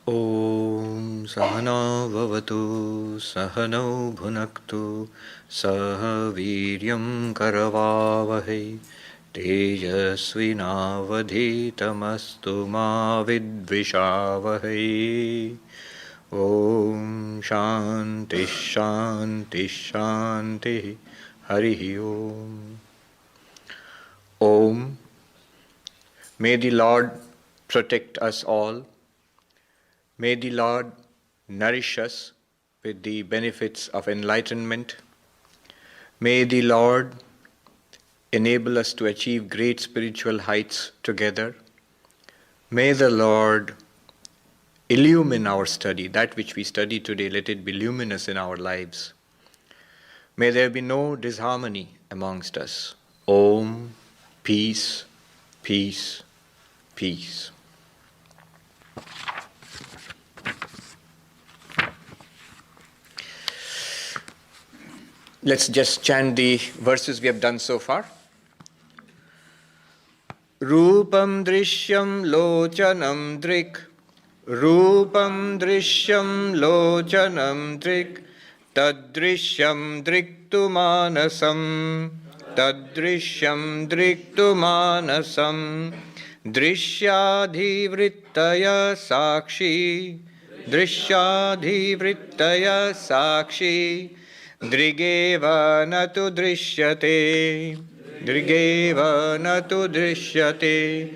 Om Sahana Vavatu Sahano Bhunaktu Saha Viryam Karavavahe Tejasvinavadhitamastu ma vidvishavahe. Om Shanti Shanti Shanti Harihi Om. Om. May the Lord protect us all. May the Lord nourish us with the benefits of enlightenment. May the Lord enable us to achieve great spiritual heights together. May the Lord illumine our study. That which we study today, let it be luminous in our lives. May there be no disharmony amongst us. Om, peace, peace, peace. Let's just chant the verses we have done so far. Rupam drishyam lochanam drik, Rupam drishyam lochanam drik, Tadrishyam driktu manasam, Tadrishyam driktu manasam, Drishyadhivrittaya sakshi, Drishyadhivrittaya sakshi, Drigeva natu drishyate, Drigeva natu drishyate,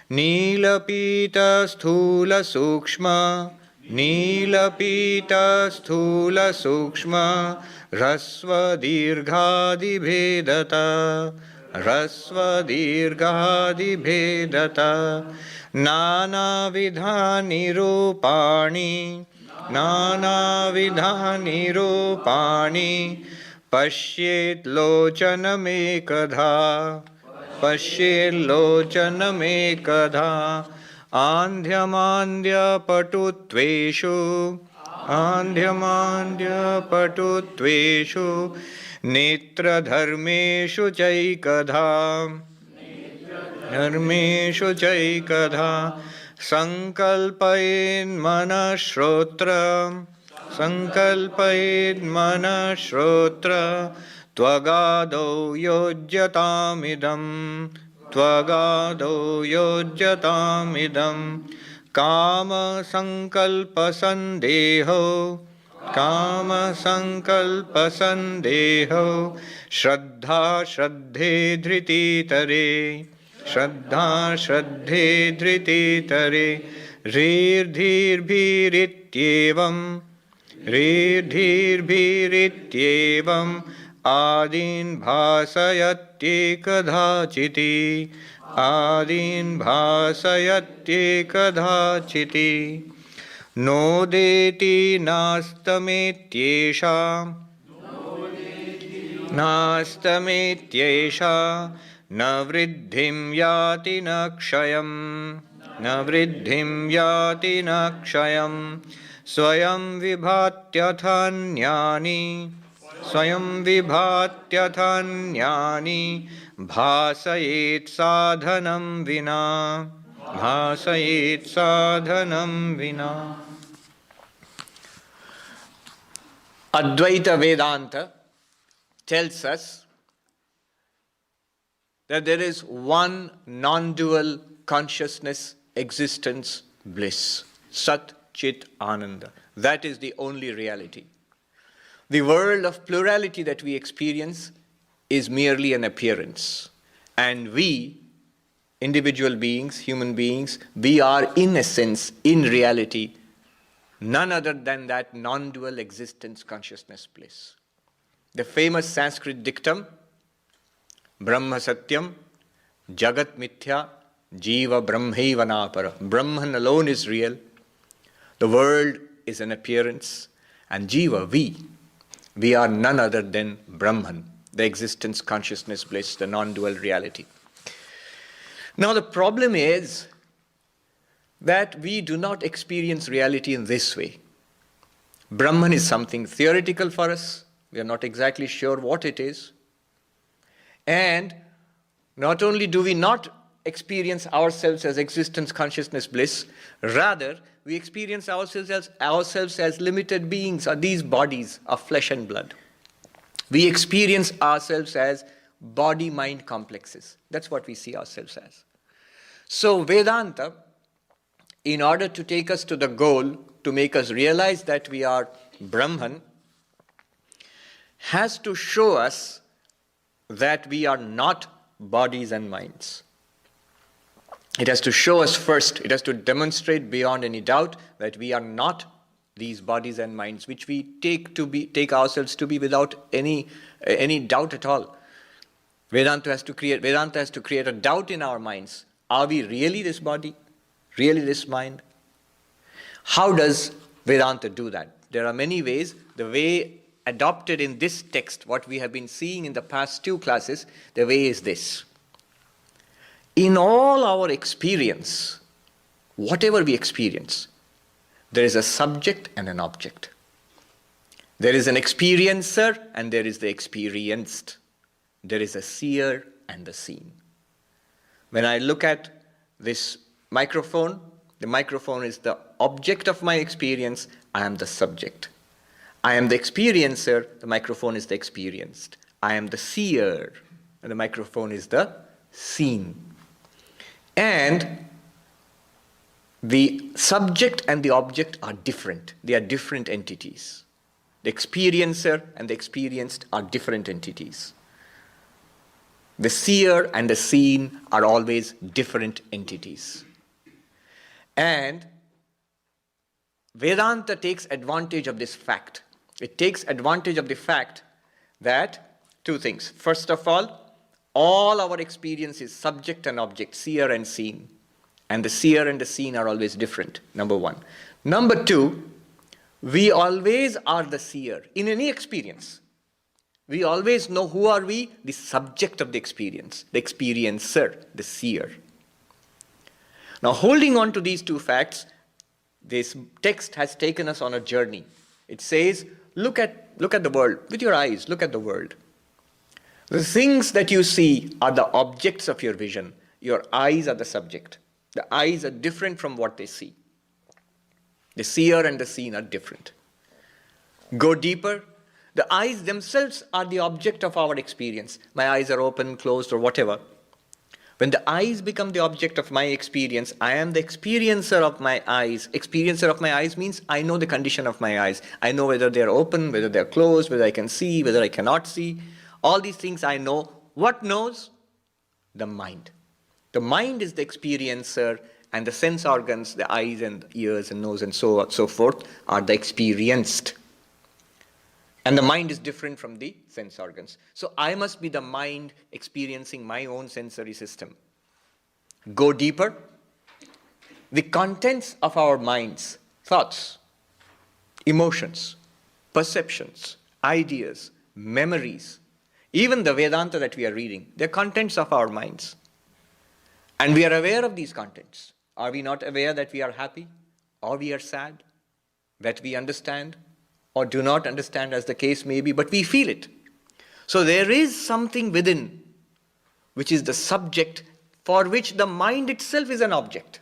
Nilapita sthula sukshma, Nilapita sthula sukshma, Rasva dirghadi bhedata, Rasva dirghadi bhedata, Nana vidhani rupani, Nana vidhani rupani, Pashyet lochanamekadha, Pashyet lochanamekadha, Andhyamandya patutveshu, Andhyamandya patutveshu, Netra dharmeshu chaikadha, Dharmeshu chaikadha, Sankalpayen manashrotra, Sankalpayen manashrotra, Tvagado yojyatamidam, Tvagado yojyatamidam, Kama sankalpa sandeho, Kama sankalpa sandeho, Shraddha shraddhe dhriti tare, Shraddha shraddhe dhriti tare, Rirdhir bhirityevam, Rirdhir bhirityevam, Adin bhasayatyekadhachiti, Adin bhasayatyekadhachiti, Nodeti nastametyesha, Nastametyesha, Na vriddhim yati nakshayam, Na vriddhim yati nakshayam, Swayam vibhatyathaanyani, Swayam vibhatyathaanyani, Bhasayet sadhanam vina, Bhasayet sadhanam vina. Advaita Vedanta tells us that there is one non-dual consciousness, existence, bliss, Sat Chit Ananda. That is the only reality. The world of plurality that we experience is merely an appearance. And we, individual beings, human beings, we are in essence, in reality, none other than that non-dual existence, consciousness, bliss. The famous Sanskrit dictum, Brahma Satyam, Jagat Mithya, Jiva Brahmaiva Napara. Brahman alone is real. The world is an appearance. And Jiva, we are none other than Brahman, the existence, consciousness, bliss, the non-dual reality. Now the problem is that we do not experience reality in this way. Brahman is something theoretical for us. We are not exactly sure what it is. And not only do we not experience ourselves as existence, consciousness, bliss. Rather, we experience ourselves as limited beings, or these bodies of flesh and blood. We experience ourselves as body-mind complexes. That's what we see ourselves as. So Vedanta, in order to take us to the goal, to make us realize that we are Brahman, has to show us that we are not bodies and minds. It has to show us first, it has to demonstrate beyond any doubt that we are not these bodies and minds, which we take ourselves to be without any doubt at all. Vedanta has to create a doubt in our minds. Are we really this body? Really this mind? How does Vedanta do that? There are many ways. The way adopted in this text, what we have been seeing in the past 2 classes, the way is this. In all our experience, whatever we experience, there is a subject and an object. There is an experiencer and there is the experienced. There is a seer and the seen. When I look at this microphone, the microphone is the object of my experience, I am the subject. I am the experiencer, the microphone is the experienced. I am the seer, and the microphone is the seen. And the subject and the object are different. They are different entities. The experiencer and the experienced are different entities. The seer and the seen are always different entities. And Vedanta takes advantage of this fact. It takes advantage of the fact that 2 things. First of all our experience is subject and object, seer and seen. And the seer and the seen are always different, number 1. Number 2, we always are the seer in any experience. We always know who are we? The subject of the experience, the experiencer, the seer. Now, holding on to these 2 facts, this text has taken us on a journey. It says, look at the world. With your eyes, look at the world. The things that you see are the objects of your vision. Your eyes are the subject. The eyes are different from what they see. The seer and the seen are different. Go deeper. The eyes themselves are the object of our experience. My eyes are open, closed, or whatever. When the eyes become the object of my experience, I am the experiencer of my eyes. Experiencer of my eyes means I know the condition of my eyes. I know whether they are open, whether they are closed, whether I can see, whether I cannot see. All these things I know. What knows? The mind. The mind is the experiencer, and the sense organs, the eyes and ears and nose and so on, so forth, are the experienced. And the mind is different from the sense organs. So I must be the mind experiencing my own sensory system. Go deeper. The contents of our minds, thoughts, emotions, perceptions, ideas, memories, even the Vedanta that we are reading, they're contents of our minds. And we are aware of these contents. Are we not aware that we are happy or we are sad, that we understand or do not understand, as the case may be, but we feel it. So there is something within which is the subject for which the mind itself is an object.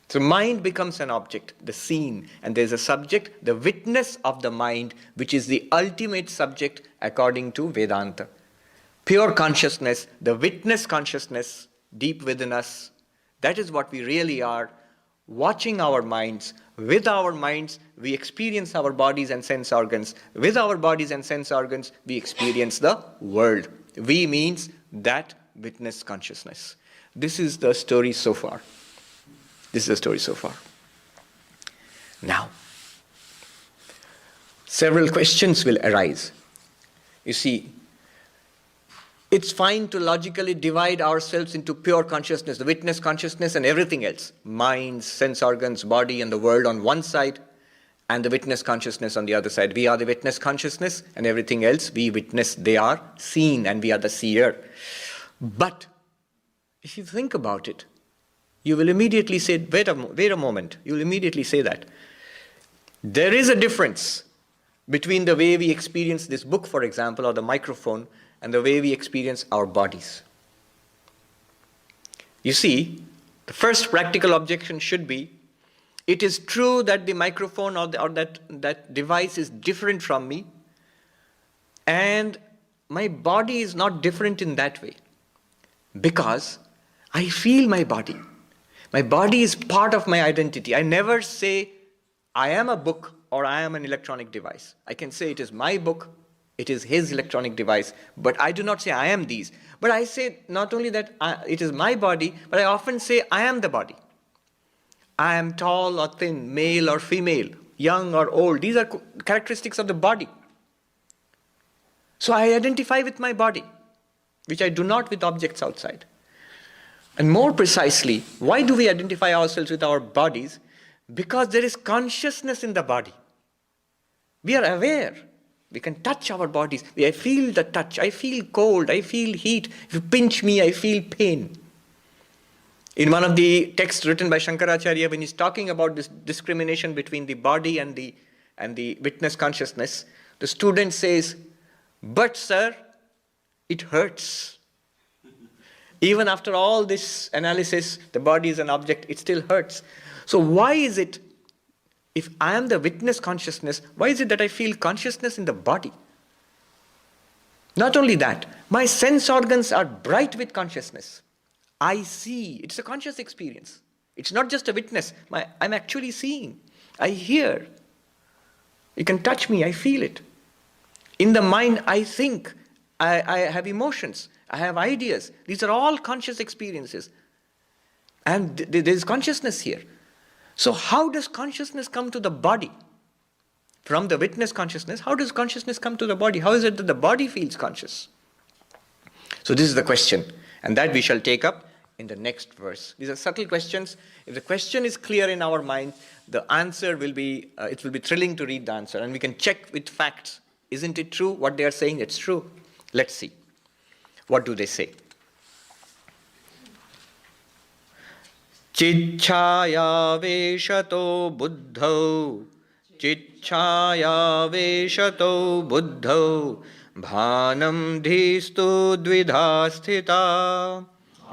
So mind becomes an object, the seen, and there's a subject, the witness of the mind, which is the ultimate subject according to Vedanta. Pure consciousness, the witness consciousness deep within us, that is what we really are, watching our minds. With our minds, we experience our bodies and sense organs. With our bodies and sense organs, we experience the world. We means that witness consciousness. This is the story so far. Now, several questions will arise. You see, it's fine to logically divide ourselves into pure consciousness, the witness consciousness and everything else. Minds, sense organs, body and the world on one side, and the witness consciousness on the other side. We are the witness consciousness, and everything else we witness, they are seen, and we are the seer. But if you think about it, you will immediately say, wait a moment, you will immediately say that. There is a difference between the way we experience this book, for example, or the microphone, and the way we experience our bodies. You see, the first practical objection should be, it is true that the microphone or that device is different from me, and my body is not different in that way, because I feel my body. My body is part of my identity. I never say, I am a book or I am an electronic device. I can say it is my book, it is his electronic device, but I do not say I am these. But I say not only that it is my body, but I often say I am the body. I am tall or thin, male or female, young or old. These are characteristics of the body. So I identify with my body, which I do not with objects outside. And more precisely, why do we identify ourselves with our bodies? Because there is consciousness in the body. We are aware. We can touch our bodies. I feel the touch. I feel cold. I feel heat. If you pinch me, I feel pain. In one of the texts written by Shankaracharya, when he's talking about this discrimination between the body and the witness consciousness, the student says, "But sir, it hurts. Even after all this analysis, the body is an object, it still hurts." So why is it, if I am the witness consciousness, why is it that I feel consciousness in the body? Not only that, my sense organs are bright with consciousness. I see. It's a conscious experience. It's not just a witness. I'm actually seeing. I hear. You can touch me. I feel it. In the mind, I think. I have emotions. I have ideas. These are all conscious experiences. And there is consciousness here. So how does consciousness come to the body? From the witness consciousness, how does consciousness come to the body? How is it that the body feels conscious? So this is the question. And that we shall take up in the next verse. These are subtle questions. If the question is clear in our mind, the answer will be, it will be thrilling to read the answer. And we can check with facts. Isn't it true? What they are saying, it's true. Let's see. What do they say? Chichaya veshato buddhau, chichaya veshato buddhau, bhanam dhistu dvidha sthita,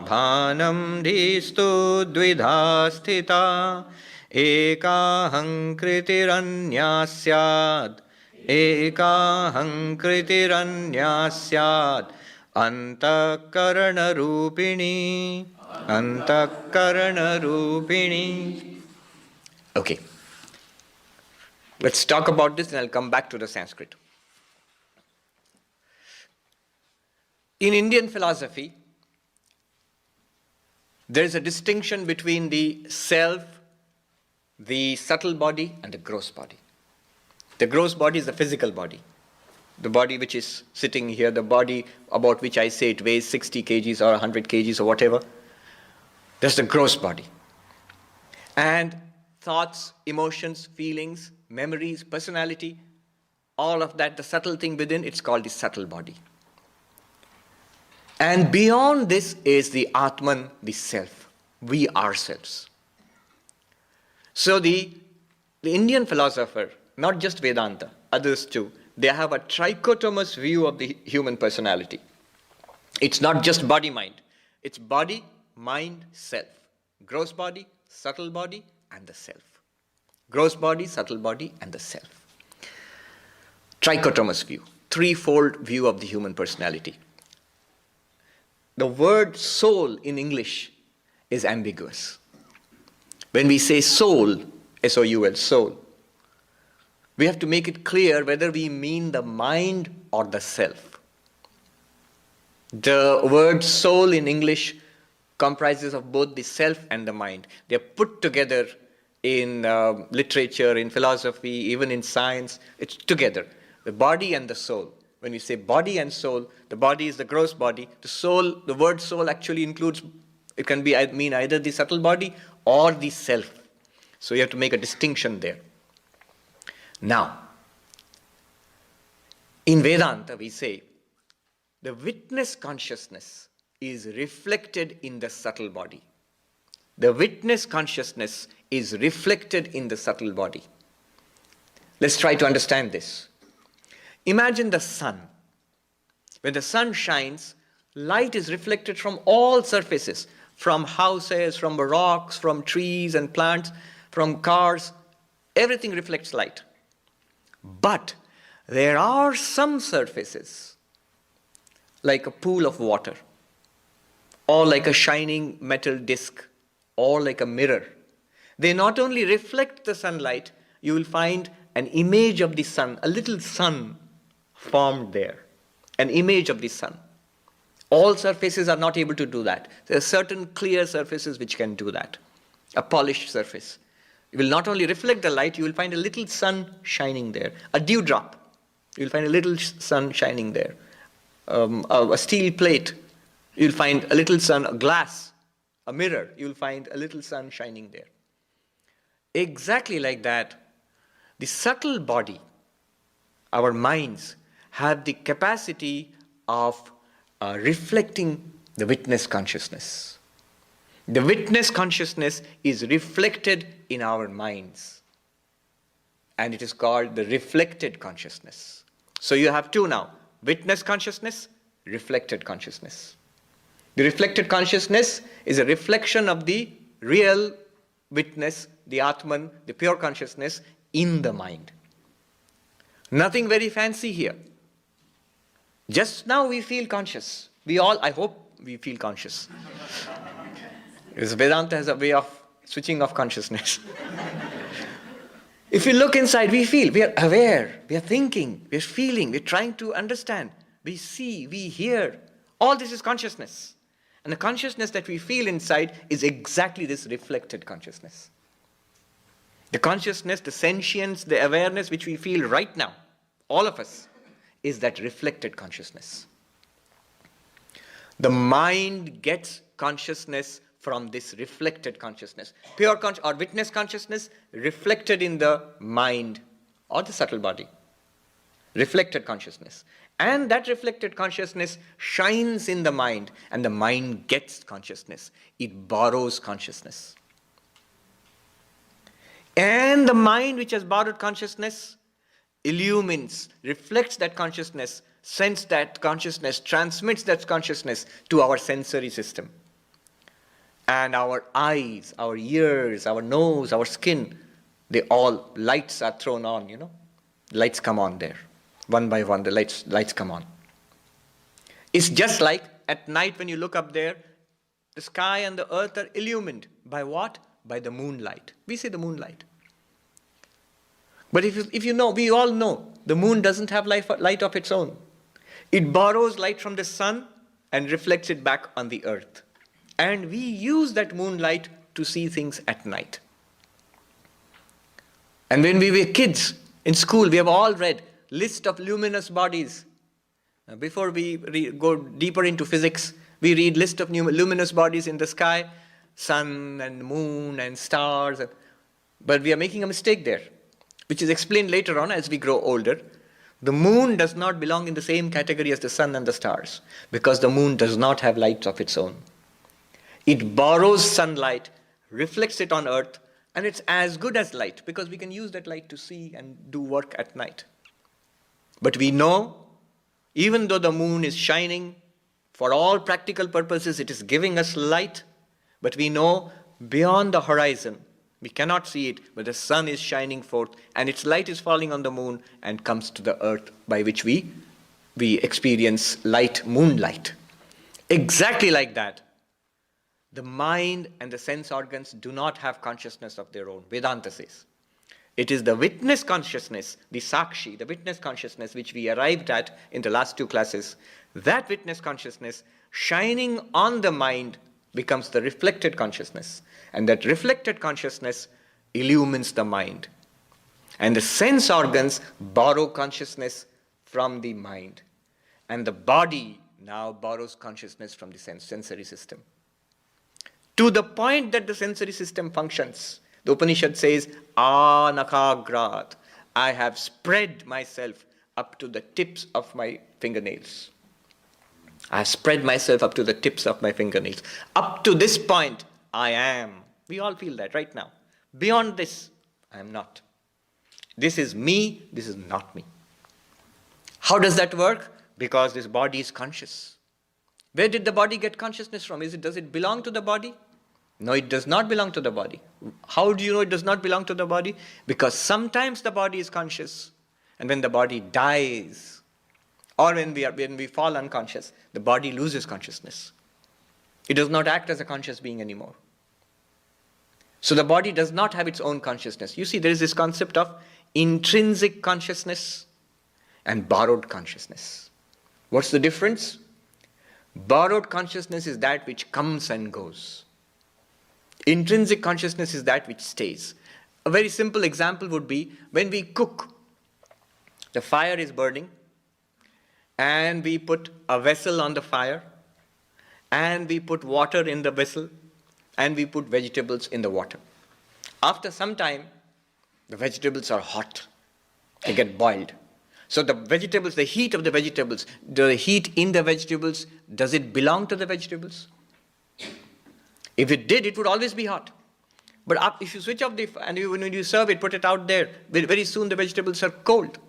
bhanam dhistu dvidha sthita, ekaham kritiranya syad, ekaham kritiranya syad, antakarana rupini, antakarana rupini. Okay. Let's talk about this and I'll come back to the Sanskrit. In Indian philosophy, there is a distinction between the self, the subtle body, and the gross body. The gross body is the physical body. The body which is sitting here, the body about which I say it weighs 60 kgs or 100 kgs or whatever. That's the gross body. And thoughts, emotions, feelings, memories, personality, all of that, the subtle thing within, it's called the subtle body. And beyond this is the Atman, the self, we ourselves. So the Indian philosopher, not just Vedanta, others too, they have a trichotomous view of the human personality. It's not just body-mind. It's body, mind, self. Gross body, subtle body, and the self. Gross body, subtle body, and the self. Trichotomous view, threefold view of the human personality. The word soul in English is ambiguous. When we say soul, S-O-U-L, soul, we have to make it clear whether we mean the mind or the self. The word soul in English comprises of both the self and the mind. They are put together in literature, in philosophy, even in science. It's together, the body and the soul. When we say body and soul, the body is the gross body. The soul, the word soul actually includes, it can be mean either the subtle body or the self. So you have to make a distinction there. Now, in Vedanta we say the witness consciousness is reflected in the subtle body. The witness consciousness is reflected in the subtle body. Let's try to understand this. Imagine the sun. When the sun shines, light is reflected from all surfaces. from houses, from rocks, from trees and plants, from cars. Everything reflects light. But there are some surfaces, like a pool of water, or like a shining metal disc, or like a mirror. They not only reflect the sunlight, you will find an image of the sun, a little sun formed there, an image of the sun. All surfaces are not able to do that. There are certain clear surfaces which can do that. A polished surface. It will not only reflect the light, you will find a little sun shining there. A dewdrop, you will find a little sun shining there. A steel plate, you will find a little sun. A glass, a mirror, you will find a little sun shining there. Exactly like that, the subtle body, our minds, have the capacity of reflecting the witness consciousness. The witness consciousness is reflected in our minds. And it is called the reflected consciousness. So you have two now: witness consciousness, reflected consciousness. The reflected consciousness is a reflection of the real witness, the Atman, the pure consciousness in the mind. Nothing very fancy here. Just now we feel conscious. We all, I hope we feel conscious. Because Vedanta has a way of switching off consciousness. If we look inside, we feel, we are aware, we are thinking, we are feeling, we are trying to understand, we see, we hear. All this is consciousness. And the consciousness that we feel inside is exactly this reflected consciousness. The consciousness, the sentience, the awareness which we feel right now, all of us, is that reflected consciousness. The mind gets consciousness from this reflected consciousness. Pure or witness consciousness reflected in the mind or the subtle body. Reflected consciousness. And that reflected consciousness shines in the mind, and the mind gets consciousness. It borrows consciousness. And the mind which has borrowed consciousness illumines, reflects that consciousness, sends that consciousness, transmits that consciousness to our sensory system. And our eyes, our ears, our nose, our skin, they all, lights are thrown on, Lights come on there. One by one, the lights come on. It's just like at night when you look up there, the sky and the earth are illumined. By what? By the moonlight. We see the moonlight. But if you know, we all know, the moon doesn't have light of its own. It borrows light from the sun and reflects it back on the earth. And we use that moonlight to see things at night. And when we were kids in school, we have all read list of luminous bodies. Before we go deeper into physics, we read list of luminous bodies in the sky, sun and moon and stars. But we are making a mistake there, which is explained later on as we grow older. The moon does not belong in the same category as the sun and the stars, because the moon does not have light of its own. It borrows sunlight, reflects it on earth, and it's as good as light, because we can use that light to see and do work at night. But we know, even though the moon is shining, for all practical purposes it is giving us light, but we know beyond the horizon, we cannot see it, but the sun is shining forth, and its light is falling on the moon and comes to the earth, by which we experience light, moonlight. Exactly like that, the mind and the sense organs do not have consciousness of their own, Vedanta says. It is the witness consciousness, the sakshi, the witness consciousness which we arrived at in the last two classes. That witness consciousness shining on the mind becomes the reflected consciousness. And that reflected consciousness illumines the mind. And the sense organs borrow consciousness from the mind. And the body now borrows consciousness from the sensory system. To the point that the sensory system functions, the Upanishad says, Anakagrat, I have spread myself up to the tips of my fingernails. I have spread myself up to the tips of my fingernails. Up to this point, I am. We all feel that right now. Beyond this, I am not. This is me, this is not me. How does that work? Because this body is conscious. Where did the body get consciousness from? Does it belong to the body? No, it does not belong to the body. How do you know it does not belong to the body? Because sometimes the body is conscious, and when the body dies, or when we fall unconscious, the body loses consciousness. It does not act as a conscious being anymore. So the body does not have its own consciousness. You see, there is this concept of intrinsic consciousness and borrowed consciousness. What's the difference? Borrowed consciousness is that which comes and goes. Intrinsic consciousness is that which stays. A very simple example would be when we cook. The fire is burning, and we put a vessel on the fire, and we put water in the vessel, and we put vegetables in the water. After some time, the vegetables are hot. They get boiled. So the vegetables, the heat of the vegetables, the heat in the vegetables, does it belong to the vegetables? If it did, it would always be hot. But if you switch off when you serve it, put it out there, very soon the vegetables are cold.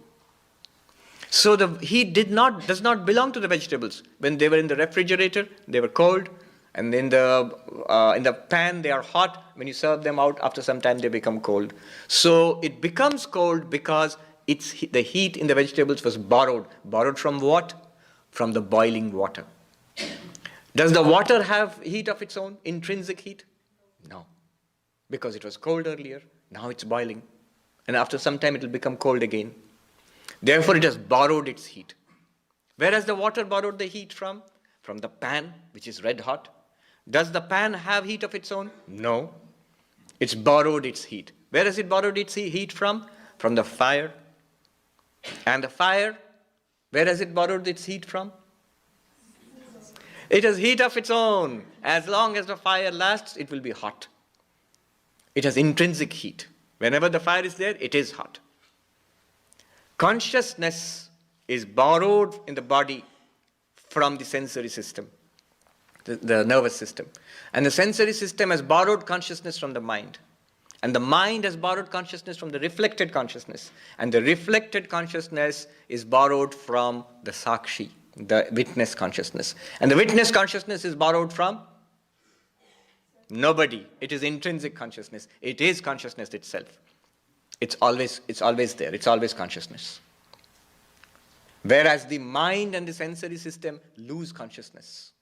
So the heat does not belong to the vegetables. When they were in the refrigerator, they were cold, and in the pan they are hot. When you serve them out, after some time they become cold. So it becomes cold because the heat in the vegetables was borrowed. Borrowed from what? From the boiling water. Does the water have heat of its own, intrinsic heat? No. Because it was cold earlier, now it's boiling. And after some time it will become cold again. Therefore it has borrowed its heat. Where has the water borrowed the heat from? From the pan, which is red hot. Does the pan have heat of its own? No. It's borrowed its heat. Where has it borrowed its heat from? From the fire. And the fire, where has it borrowed its heat from? It has heat of its own. As long as the fire lasts, it will be hot. It has intrinsic heat. Whenever the fire is there, it is hot. Consciousness is borrowed in the body from the sensory system, the nervous system. And the sensory system has borrowed consciousness from the mind. And the mind has borrowed consciousness from the reflected consciousness. And the reflected consciousness is borrowed from the sakshi, the witness consciousness. And the witness consciousness is borrowed from nobody. It is intrinsic consciousness. It is consciousness itself. It's always there. It's always consciousness. Whereas the mind and the sensory system lose consciousness.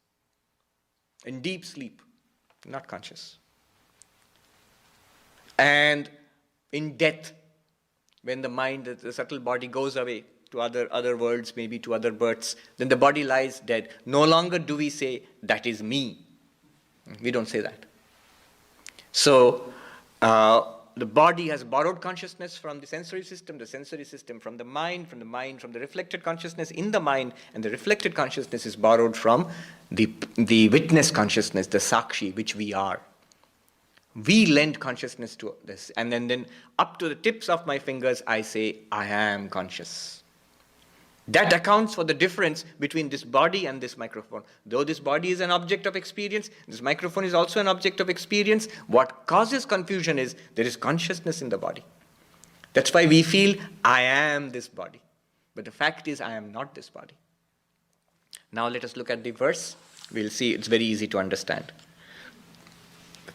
In deep sleep, not conscious. And in death, when the mind, the subtle body goes away to other worlds, maybe to other births, then the body lies dead. No longer do we say, that is me. We don't say that. So, the body has borrowed consciousness from the sensory system from the mind from the reflected consciousness in the mind, and the reflected consciousness is borrowed from the witness consciousness, the sakshi, which we are. We lend consciousness to this, and then up to the tips of my fingers, I say, I am conscious. That accounts for the difference between this body and this microphone. Though this body is an object of experience, this microphone is also an object of experience. What causes confusion is there is consciousness in the body. That's why we feel, I am this body. But the fact is, I am not this body. Now let us look at the verse. We'll see it's very easy to understand.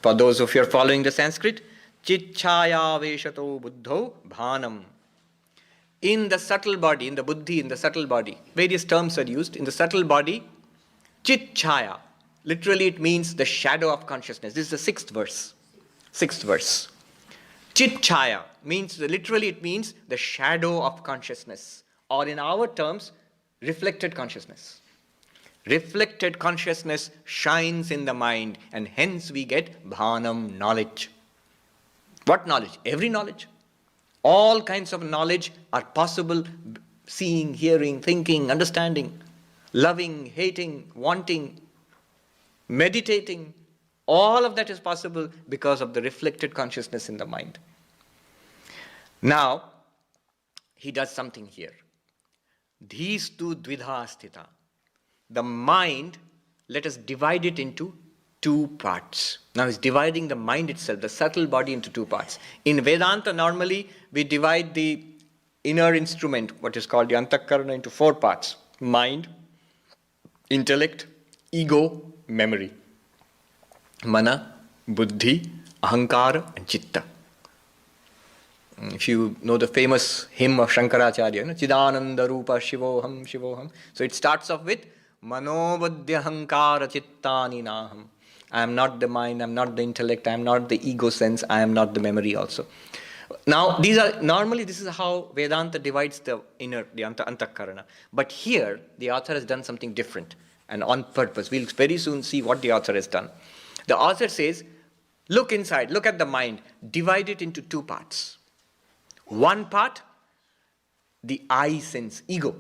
For those of you who are following the Sanskrit, Chitchaya veshato buddho bhanam. In the subtle body, in the buddhi, in the subtle body, various terms are used. In the subtle body, Chitchaya, literally it means the shadow of consciousness. This is the sixth verse. Chitchaya means, literally it means the shadow of consciousness. Or in our terms, reflected consciousness. Reflected consciousness shines in the mind, and hence we get bhanam, knowledge. What knowledge? Every knowledge. All kinds of knowledge are possible: seeing, hearing, thinking, understanding, loving, hating, wanting, meditating. All of that is possible because of the reflected consciousness in the mind. Now, he does something here. Dhistu dvidha sthita. The mind, let us divide it into two parts. Now he's dividing the mind itself, the subtle body, into two parts. In Vedanta, normally we divide the inner instrument, what is called the Antakarana, into four parts: mind, intellect, ego, memory. Mana, buddhi, ahankara and chitta. If you know the famous hymn of Shankaracharya, Chidananda Rupa Shivoham Shivoham. So it starts off with Mano buddhi ahankara chittani naham. I am not the mind, I am not the intellect, I am not the ego sense, I am not the memory also. Now, this is how Vedanta divides the inner, the antakarana. But here, the author has done something different and on purpose. We'll very soon see what the author has done. The author says, look inside, look at the mind, divide it into two parts. One part, the I sense, ego.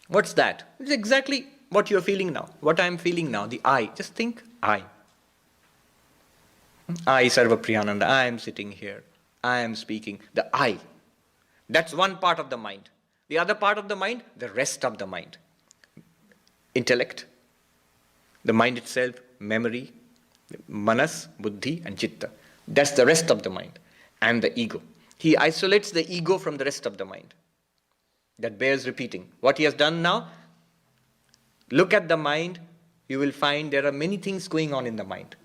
What's that? It's exactly what you're feeling now, what I'm feeling now, the I. Just think, I. I, Sarvapriyananda, I am sitting here. I am speaking, the I. That's one part of the mind. The other part of the mind, the rest of the mind. Intellect, the mind itself, memory, manas, buddhi and chitta. That's the rest of the mind. And the ego. He isolates the ego from the rest of the mind. That bears repeating. What he has done now, look at the mind, you will find there are many things going on in the mind.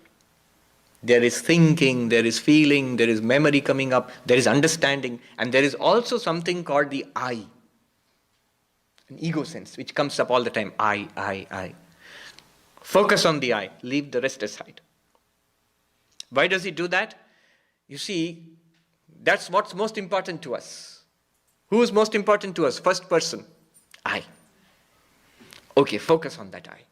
There is thinking, there is feeling, there is memory coming up, there is understanding, and there is also something called the I. An ego sense, which comes up all the time. I. Focus on the I, leave the rest aside. Why does he do that? You see, that's what's most important to us. Who is most important to us? First person, I. Okay, focus on that I.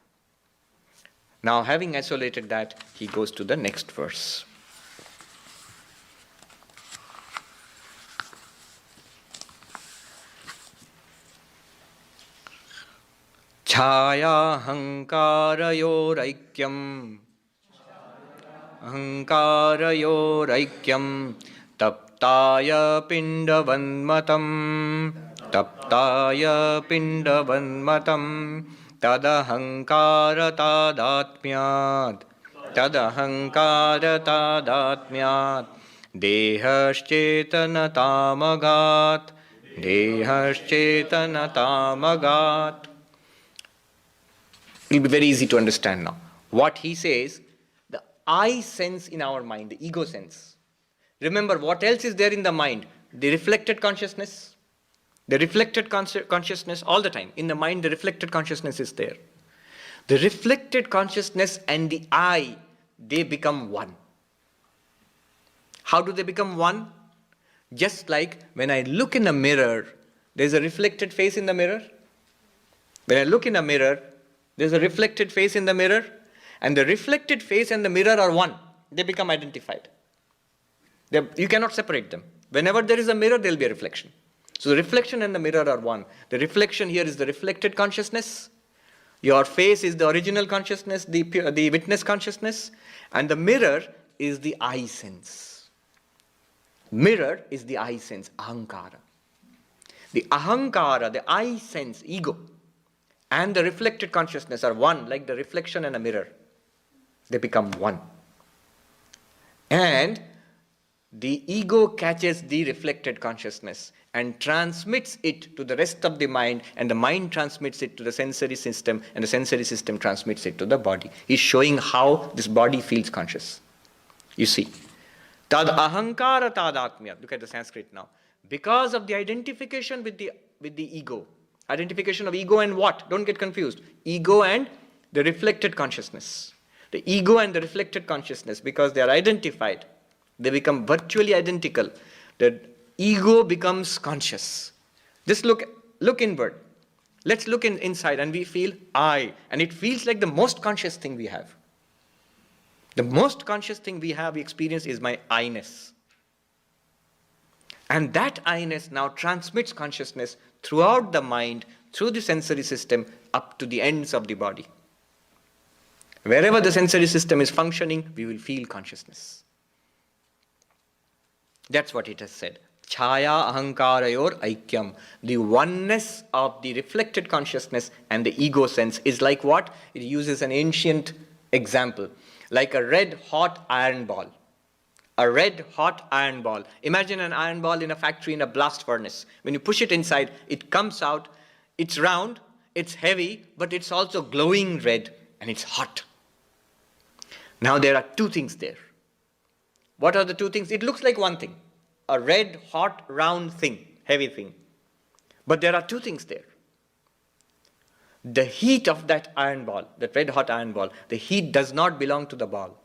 Now, having isolated that, he goes to the next verse. Chaya hankarayoraikyam ahankarayoraikyam taptaya pindavanmatam tadahankaratadaatmyat dehashchetanatamagat. It will be very easy to understand now. What he says, the I sense in our mind, the ego sense. Remember, what else is there in the mind? The reflected consciousness. The reflected consciousness all the time. In the mind, the reflected consciousness is there. The reflected consciousness and the I, they become one. How do they become one? Just like when I look in a mirror, there's a reflected face in the mirror. When I look in a mirror, there's a reflected face in the mirror, and the reflected face and the mirror are one. They become identified. You cannot separate them. Whenever there is a mirror, there will be a reflection. So the reflection and the mirror are one. The reflection here is the reflected consciousness. Your face is the original consciousness, the witness consciousness, and the mirror is the I sense. Mirror is the I sense, ahankara. The ahankara, the I sense, ego, and the reflected consciousness are one, like the reflection and a mirror. They become one. And the ego catches the reflected consciousness and transmits it to the rest of the mind, and the mind transmits it to the sensory system, and the sensory system transmits it to the body. He's showing how this body feels conscious. You see. Tad ahankara tadatmya. Look at the Sanskrit now. Because of the identification with the ego. Identification of ego and what? Don't get confused. Ego and the reflected consciousness. The ego and the reflected consciousness, because they are identified, they become virtually identical. The ego becomes conscious. Just look inward. Let's look inside and we feel I. And it feels like the most conscious thing we have. The most conscious thing we experience is my I-ness. And that I-ness now transmits consciousness throughout the mind, through the sensory system, up to the ends of the body. Wherever the sensory system is functioning, we will feel consciousness. That's what it has said. Chaya ahankarayor aikyam. The oneness of the reflected consciousness and the ego sense is like what? It uses an ancient example. Like a red hot iron ball. A red hot iron ball. Imagine an iron ball in a factory in a blast furnace. When you push it inside, it comes out, it's round, it's heavy, but it's also glowing red. and it's hot. Now there are two things there. What are the two things? It looks like one thing. A red, hot, round thing, heavy thing. But there are two things there. The heat of that iron ball, that red hot iron ball, the heat does not belong to the ball.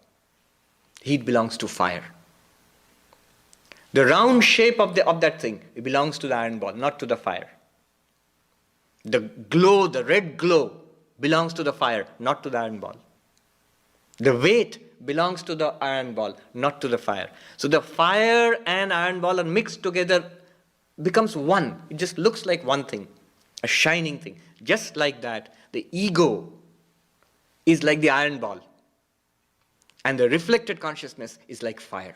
Heat belongs to fire. The round shape of that thing, it belongs to the iron ball, not to the fire. The glow, the red glow, belongs to the fire, not to the iron ball. The weight belongs to the iron ball, not to the fire. So the fire and iron ball are mixed together, becomes one. It just looks like one thing, a shining thing. Just like that, the ego is like the iron ball. And the reflected consciousness is like fire.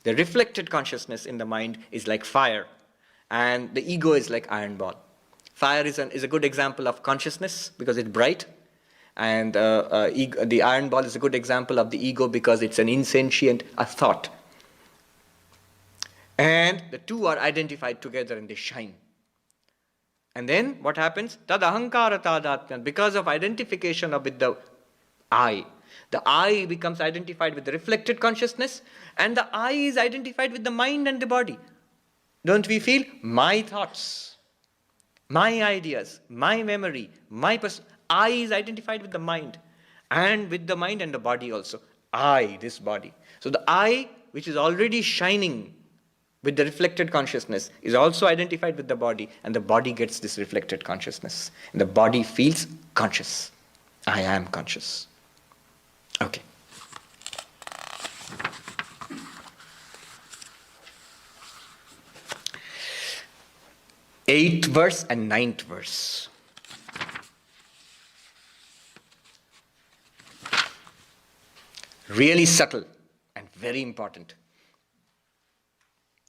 The reflected consciousness in the mind is like fire. And the ego is like iron ball. Fire is a good example of consciousness because it's bright. And the iron ball is a good example of the ego because it's an insentient thought. And the two are identified together and they shine. And then what happens? Tad ahankara tadatmyan. Because of identification with the I becomes identified with the reflected consciousness, and the I is identified with the mind and the body. Don't we feel? My thoughts, my ideas, my memory, I is identified with the mind, and with the mind and the body also. I, this body. So the I, which is already shining with the reflected consciousness, is also identified with the body, and the body gets this reflected consciousness. And the body feels conscious. I am conscious. Okay. Eighth verse and ninth verse. Really subtle and very important.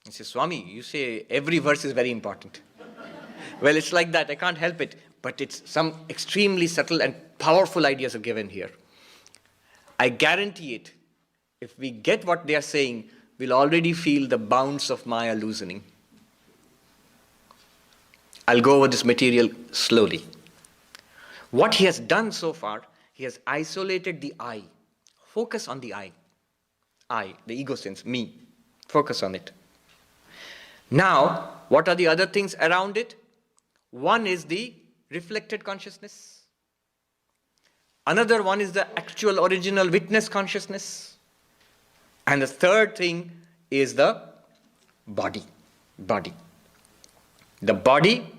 He says, Swami, you say every verse is very important. Well, it's like that. I can't help it. But it's some extremely subtle and powerful ideas are given here. I guarantee it. If we get what they are saying, we'll already feel the bounds of Maya loosening. I'll go over this material slowly. What he has done so far, he has isolated the I. Focus on the I. I, the ego sense, me. Focus on it. Now, what are the other things around it? One is the reflected consciousness. Another one is the actual original witness consciousness. And the third thing is the body. Body. The body,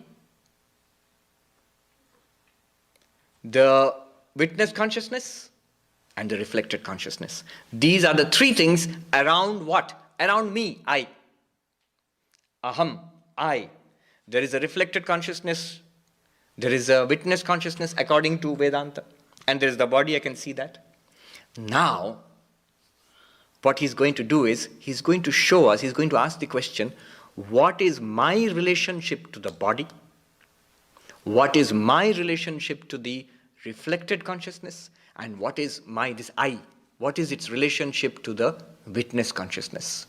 the witness consciousness, and the reflected consciousness. These are the three things around what? Around me, I. Aham, I. There is a reflected consciousness. There is a witness consciousness according to Vedanta. And there is the body, I can see that. Now, what he's going to do is, he's going to show us, he's going to ask the question, what is my relationship to the body? What is my relationship to the reflected consciousness? And what is this I? What is its relationship to the witness consciousness?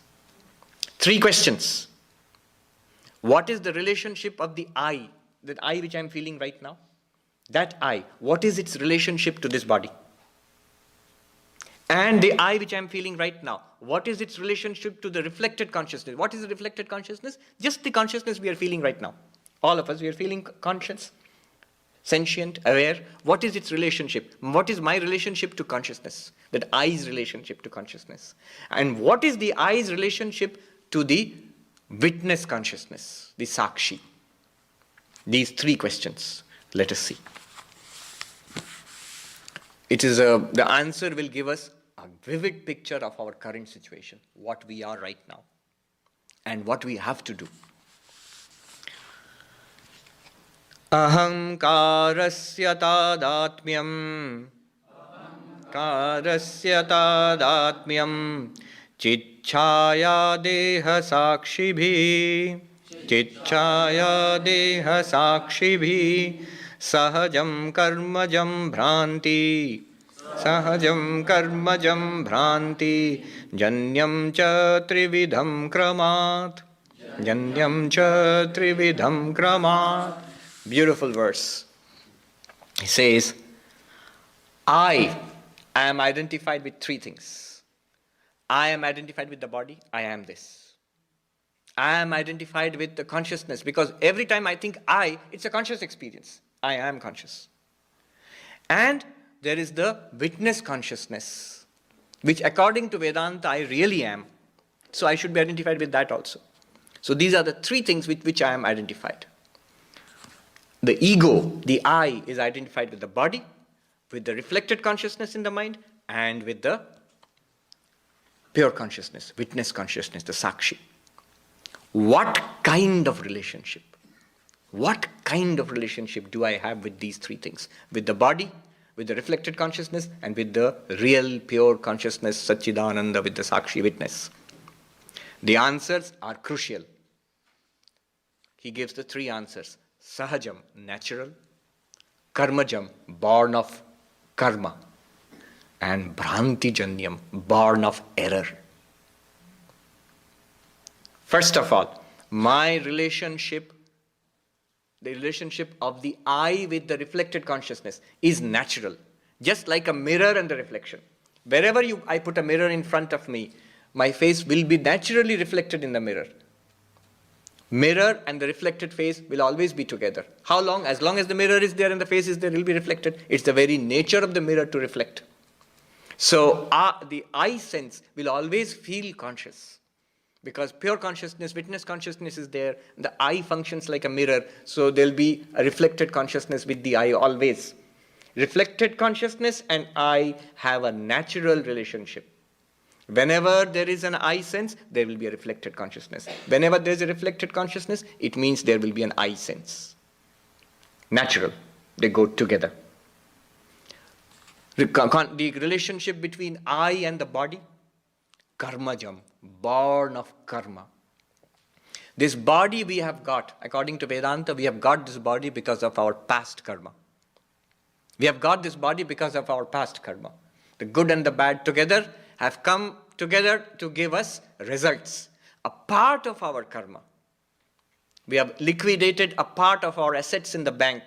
Three questions. What is the relationship of the I, that I which I'm feeling right now? That I, what is its relationship to this body? And the I which I'm feeling right now, what is its relationship to the reflected consciousness? What is the reflected consciousness? Just the consciousness we are feeling right now. All of us, we are feeling conscious, sentient, aware. What is its relationship? What is my relationship to consciousness? That I's relationship to consciousness. And what is the I's relationship to the witness consciousness, the Sakshi? These three questions. Let us see. The answer will give us a vivid picture of our current situation, what we are right now, and what we have to do. Ahankarasya tadatmyam chichaya deha sakshibhi sahajam karmajam bhranti janyam cha trividham kramat. Beautiful verse. He says, I am identified with three things. I am identified with the body, I am this. I am identified with the consciousness, because every time I think I, it's a conscious experience. I am conscious. And there is the witness consciousness, which according to Vedanta I really am. So I should be identified with that also. So these are the three things with which I am identified. The ego, the I, is identified with the body, with the reflected consciousness in the mind, and with the pure consciousness, witness consciousness, the sakshi. What kind of relationship? What kind of relationship do I have with these three things? With the body, with the reflected consciousness, and with the real pure consciousness, Satchidananda, with the sakshi witness? The answers are crucial. He gives the three answers. Sahajam, natural. Karmajam, born of karma. And Bhrantijanyam, born of error. First of all, my relationship, the relationship of the I with the reflected consciousness, is natural. Just like a mirror and the reflection. Wherever I put a mirror in front of me, my face will be naturally reflected in the mirror. Mirror and the reflected face will always be together. How long? As long as the mirror is there and the face is there, it will be reflected. It's the very nature of the mirror to reflect. So the I sense will always feel conscious. Because pure consciousness, witness consciousness is there. The I functions like a mirror. So there will be a reflected consciousness with the I always. Reflected consciousness and I have a natural relationship. Whenever there is an I sense, there will be a reflected consciousness. Whenever there is a reflected consciousness, it means there will be an I sense. Natural. They go together. The relationship between I and the body, karmajam, born of karma. This body we have got, according to Vedanta, we have got this body because of our past karma. We have got this body because of our past karma. The good and the bad together have come together to give us results, a part of our karma. We have liquidated a part of our assets in the bank.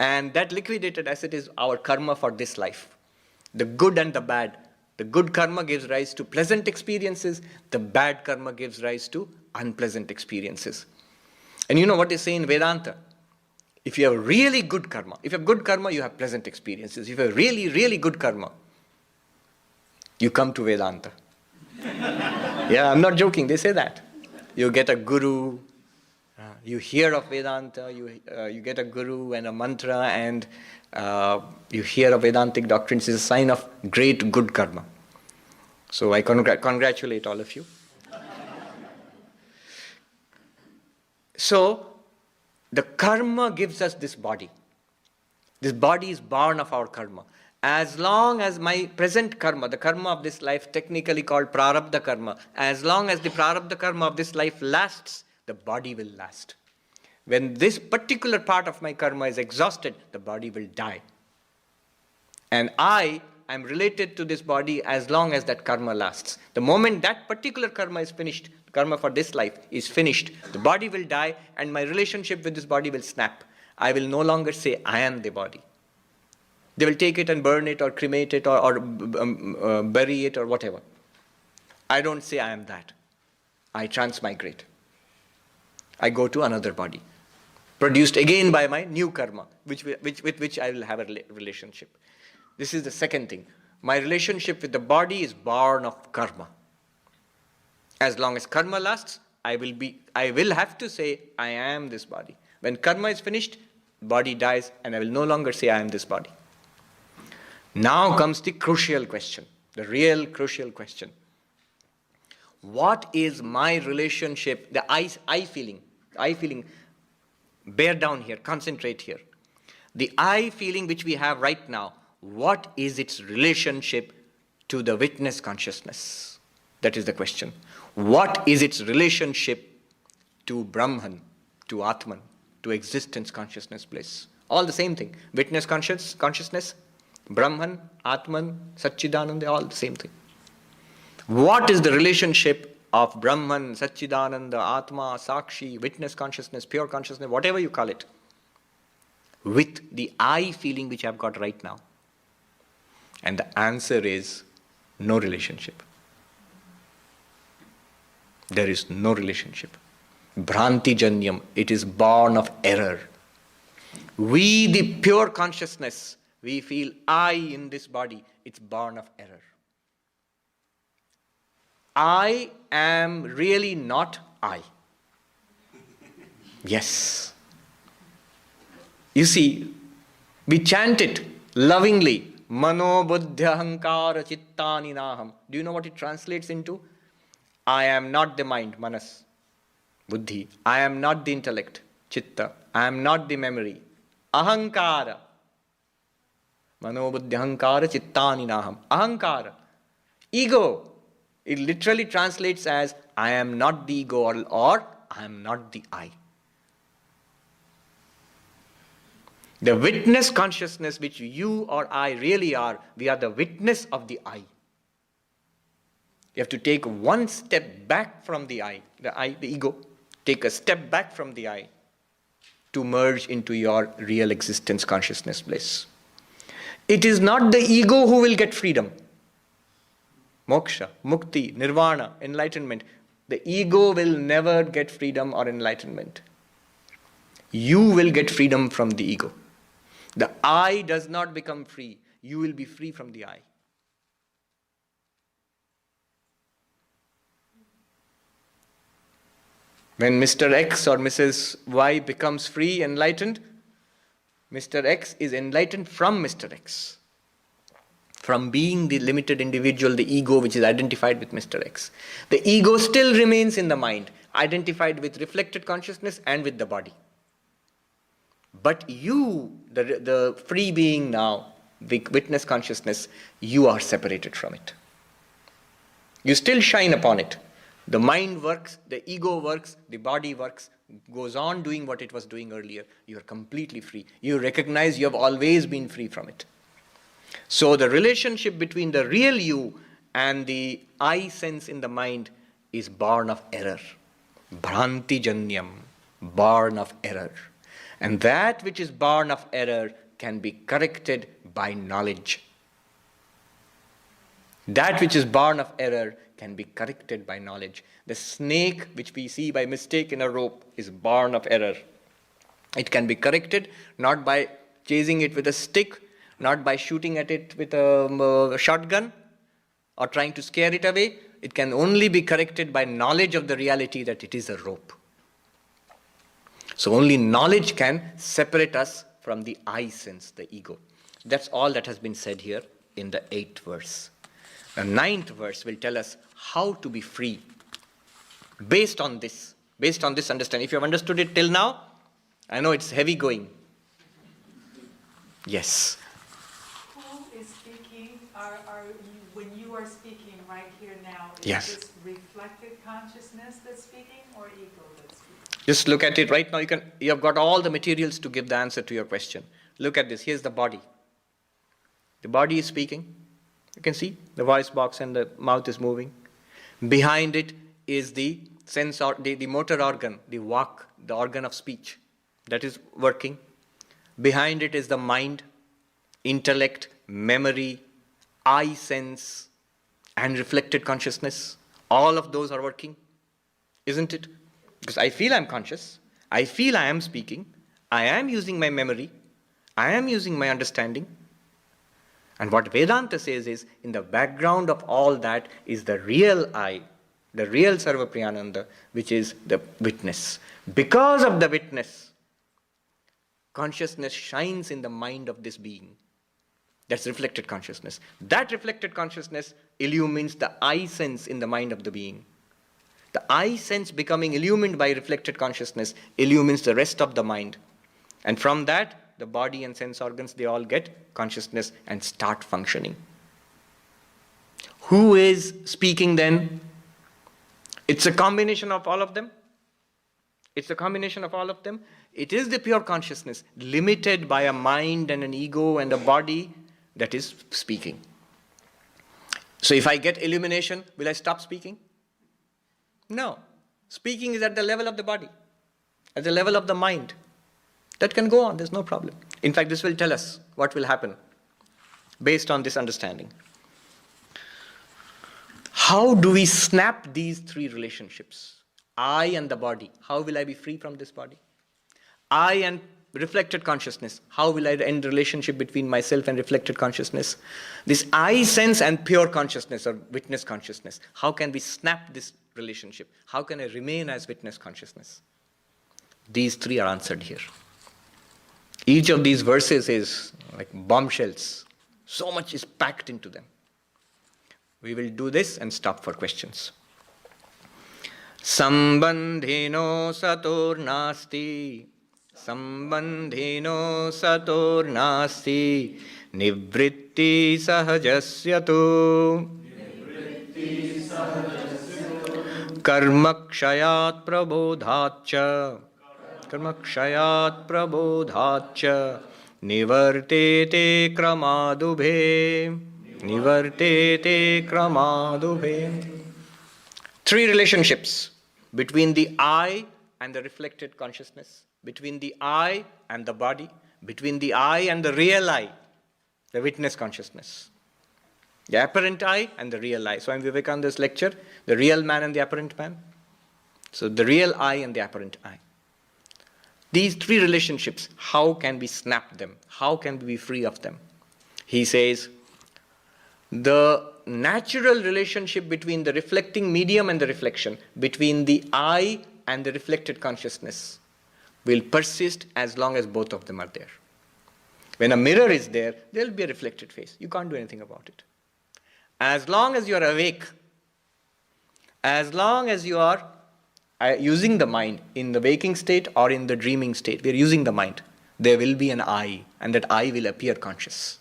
And that liquidated asset is our karma for this life. The good and the bad. The good karma gives rise to pleasant experiences. The bad karma gives rise to unpleasant experiences. And you know what they say in Vedanta? If you have really good karma, if you have good karma, you have pleasant experiences. If you have really, really good karma, you come to Vedanta. Yeah, I'm not joking. They say that. You get a guru, you hear of Vedanta, you get a guru and a mantra, and you hear of Vedantic doctrines. Is a sign of great good karma. So I congratulate all of you. So the karma gives us this body. This body is born of our karma. As long as my present karma, the karma of this life, technically called prarabdha karma, as long as the prarabdha karma of this life lasts, the body will last. When this particular part of my karma is exhausted, the body will die. And I am related to this body as long as that karma lasts. The moment that particular karma is finished, the karma for this life is finished, the body will die and my relationship with this body will snap. I will no longer say, I am the body. They will take it and burn it or cremate it or bury it or whatever. I don't say I am that. I transmigrate. I go to another body, produced again by my new karma, with which I will have a relationship. This is the second thing. My relationship with the body is born of karma. As long as karma lasts, I will have to say, I am this body. When karma is finished, body dies, and I will no longer say I am this body. Now comes the crucial question, the real crucial question. What is my relationship, the I feeling, bear down here, concentrate here. The I feeling which we have right now, what is its relationship to the witness consciousness? That is the question. What is its relationship to Brahman, to Atman, to existence, consciousness, bliss? All the same thing. Witness consciousness, Brahman, Atman, Satchidananda, all the same thing. What is the relationship of Brahman, Satchidananda, Atma, Sakshi, witness consciousness, pure consciousness, whatever you call it, with the I feeling which I've got right now? And the answer is no relationship. There is no relationship. Bhranti janyam, it is born of error. We, the pure consciousness, we feel I in this body, it's born of error. I am really not I. Yes. You see, we chant it lovingly. Mano buddhya hankara chittani naham. Do you know what it translates into? I am not the mind, manas, buddhi. I am not the intellect, chitta. I am not the memory, ahankara. Mano buddhya hankara chittani naham. Ahankara. Ego. It literally translates as I am not the ego or I am not the I. The witness consciousness which you or I really are, we are the witness of the I. You have to take one step back from the I, the ego. Take a step back from the I to merge into your real existence consciousness bliss. It is not the ego who will get freedom. Moksha, mukti, nirvana, enlightenment. The ego will never get freedom or enlightenment. You will get freedom from the ego. The I does not become free. You will be free from the I. When Mr. X or Mrs. Y becomes free, enlightened, Mr. X is enlightened from Mr. X. From being the limited individual, the ego which is identified with Mr. X. The ego still remains in the mind, identified with reflected consciousness and with the body. But you, the free being now, the witness consciousness, you are separated from it. You still shine upon it. The mind works, the ego works, the body works, goes on doing what it was doing earlier. You are completely free. You recognize you have always been free from it. So the relationship between the real you and the I sense in the mind is born of error. Bhranti janyam, born of error. And that which is born of error can be corrected by knowledge. That which is born of error can be corrected by knowledge. The snake which we see by mistake in a rope is born of error. It can be corrected not by chasing it with a stick, not by shooting at it with a shotgun or trying to scare it away. It can only be corrected by knowledge of the reality that it is a rope. So only knowledge can separate us from the I sense, the ego. That's all that has been said here in the 8th verse. The 9th verse will tell us how to be free based on this understanding. If you have understood it till now, I know it's heavy going. Yes. Who is speaking? Are you, when you are speaking right here now, is Yes. this reflected consciousness that's speaking or ego that's speaking? Just look at it right now. You have got all the materials to give the answer to your question. Look at this. Here's the body. The body is speaking. You can see the voice box and the mouth is moving. Behind it is the sense or the motor organ, the vak, the organ of speech that is working. Behind it is the mind, intellect, memory, I sense, and reflected consciousness. All of those are working, isn't it? Because I feel I'm conscious. I feel I am speaking. I am using my memory. I am using my understanding. And what Vedanta says is, in the background of all that is the real I, the real Sarvapriyananda, which is the witness. Because of the witness, consciousness shines in the mind of this being. That's reflected consciousness. That reflected consciousness illumines the I sense in the mind of the being. The I sense becoming illumined by reflected consciousness illumines the rest of the mind. And from that, the body and sense organs, they all get consciousness and start functioning. Who is speaking then? It's a combination of all of them. It's a combination of all of them. It is the pure consciousness, limited by a mind and an ego and a body, that is speaking. So if I get illumination, will I stop speaking? No. Speaking is at the level of the body, at the level of the mind. That can go on, there's no problem. In fact, this will tell us what will happen. based on this understanding. How do we snap these three relationships? I and the body. How will I be free from this body? I and reflected consciousness. How will I end the relationship between myself and reflected consciousness? This I sense and pure consciousness or witness consciousness. How can we snap this relationship? How can I remain as witness consciousness? These three are answered here. Each of these verses is like bombshells. So much is packed into them. We will do this and stop for questions. Sambandhino sator nasti. Sambandhino sator nasti. Nivritti sahajasyatu. Karmakshayat prabodhacha. Karmakshayat prabodhacha. Nivartete kramadubhe. Nivartete kramadubhe. Three relationships between the I and the reflected consciousness, between the I and the body, between the I and the real I, the witness consciousness. The apparent I and the real I. Swami Vivekananda's lecture, the real man and the apparent man. So the real I and the apparent I. These three relationships, how can we snap them? How can we be free of them? He says, the natural relationship between the reflecting medium and the reflection, between the I and the reflected consciousness, will persist as long as both of them are there. When a mirror is there, there will be a reflected face. You can't do anything about it. As long as you are awake, as long as you are using the mind in the waking state or in the dreaming state, we are using the mind, there will be an I, and that I will appear conscious.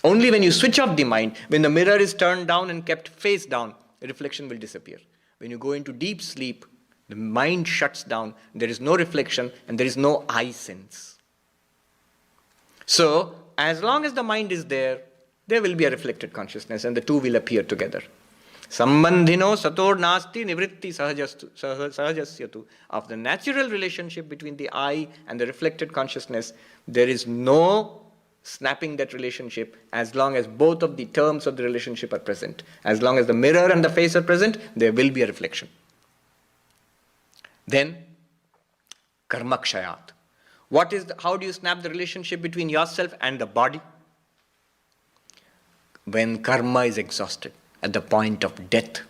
Only when you switch off the mind, when the mirror is turned down and kept face down, the reflection will disappear. When you go into deep sleep, the mind shuts down, there is no reflection, and there is no I sense. So, as long as the mind is there, there will be a reflected consciousness, and the two will appear together. Sambandhino sator nasti nivritti sahajasyatu. Of the natural relationship between the I and the reflected consciousness, there is no snapping that relationship as long as both of the terms of the relationship are present. As long as the mirror and the face are present, there will be a reflection. Then, karmakshayat. How do you snap the relationship between yourself and the body? When karma is exhausted, at the point of death.